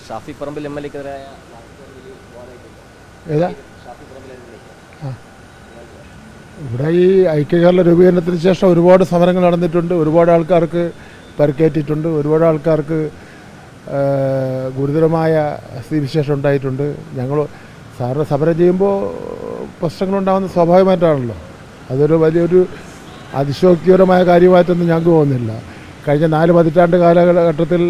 ഷാഫി പറമ്പിൽ MLA-ക്കെതിരായ ഏതാ ഇവിടെ ഈ ഐക്യകേരള രൂപീകരണത്തിന് ശേഷം ഒരുപാട് സമരങ്ങൾ നടന്നിട്ടുണ്ട്. ഒരുപാട് ആൾക്കാർക്ക് പരിക്കേറ്റിട്ടുണ്ട്. ഒരുപാട് ആൾക്കാർക്ക് ഗുരുതരമായ സ്ഥിതിവിശേഷം ഉണ്ടായിട്ടുണ്ട്. ഞങ്ങൾ സാറിന് സമരം ചെയ്യുമ്പോൾ പ്രശ്നങ്ങളുണ്ടാകുന്നത് സ്വാഭാവികമായിട്ടാണല്ലോ. അതൊരു വലിയൊരു അതിശോക്തിപരമായ കാര്യമായിട്ടൊന്നും ഞങ്ങൾക്ക് തോന്നുന്നില്ല. കഴിഞ്ഞ 4 പതിറ്റാണ്ട് കാലഘട്ടത്തിൽ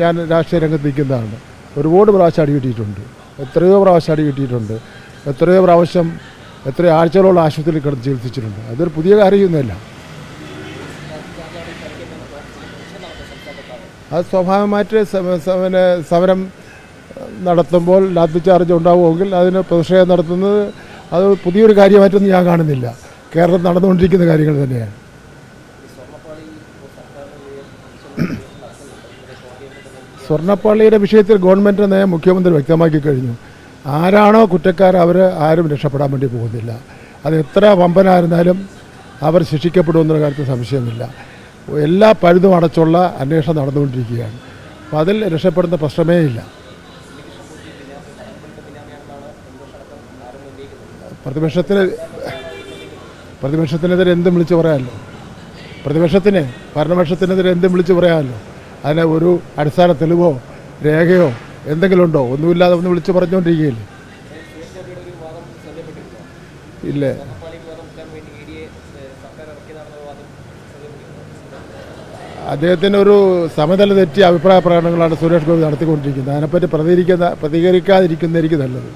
ഞാൻ രാഷ്ട്രീയ രംഗത്ത് നിൽക്കുന്നതാണ്. ഒരുപാട് പ്രാവശ്യം അടി കിട്ടിയിട്ടുണ്ട്. എത്രയോ പ്രാവശ്യം അടി കിട്ടിയിട്ടുണ്ട്. എത്രയോ പ്രാവശ്യം എത്രയോ ആഴ്ചകളോളം ആശുപത്രിയിൽ കിടന്ന് ചികിത്സിച്ചിട്ടുണ്ട്. അതൊരു പുതിയ കാര്യമൊന്നുമല്ല. അത് സ്വാഭാവികമായിട്ട് സമരം നടത്തുമ്പോൾ ലാത്തി ചാർജ് ഉണ്ടാവുമെങ്കിൽ അതിന് പ്രതിഷേധം നടത്തുന്നത് അത് പുതിയൊരു കാര്യമായിട്ടൊന്നും ഞാൻ കാണുന്നില്ല. കേരളം നടന്നുകൊണ്ടിരിക്കുന്ന കാര്യങ്ങൾ തന്നെയാണ്. സ്വർണ്ണപ്പള്ളിയുടെ വിഷയത്തിൽ ഗവൺമെൻറ് നയം മുഖ്യമന്ത്രി വ്യക്തമാക്കി കഴിഞ്ഞു. ആരാണോ കുറ്റക്കാർ അവർ ആരും രക്ഷപ്പെടാൻ വേണ്ടി പോകുന്നില്ല. അത് എത്ര വമ്പനായിരുന്നാലും അവർ ശിക്ഷിക്കപ്പെടുമെന്നുള്ള കാര്യത്തിൽ സംശയമില്ല. എല്ലാ പഴുതും അടച്ചുള്ള അന്വേഷണം നടന്നുകൊണ്ടിരിക്കുകയാണ്. അപ്പോൾ അതിൽ രക്ഷപ്പെടുന്ന പ്രശ്നമേ ഇല്ല. പ്രതിപക്ഷത്തിനെതിരെ എന്തും വിളിച്ച് പറയാമല്ലോ. ഭരണപക്ഷത്തിനെതിരെ എന്തും വിളിച്ച് പറയാമല്ലോ. അതിന് ഒരു അടിസ്ഥാന തെളിവോ രേഖയോ എന്തെങ്കിലും ഉണ്ടോ? ഒന്നുമില്ലാതെ ഒന്ന് വിളിച്ച് പറഞ്ഞുകൊണ്ടിരിക്കുകയില്ലേ. ഇല്ലേ, അദ്ദേഹത്തിന് ഒരു സമനില തെറ്റിയ അഭിപ്രായ പ്രകടനങ്ങളാണ് സുരേഷ് ഗോപി നടത്തിക്കൊണ്ടിരിക്കുന്നത്. അതിനെപ്പറ്റി പ്രതികരിക്കാതിരിക്കുന്നതായിരിക്കും നല്ലത്.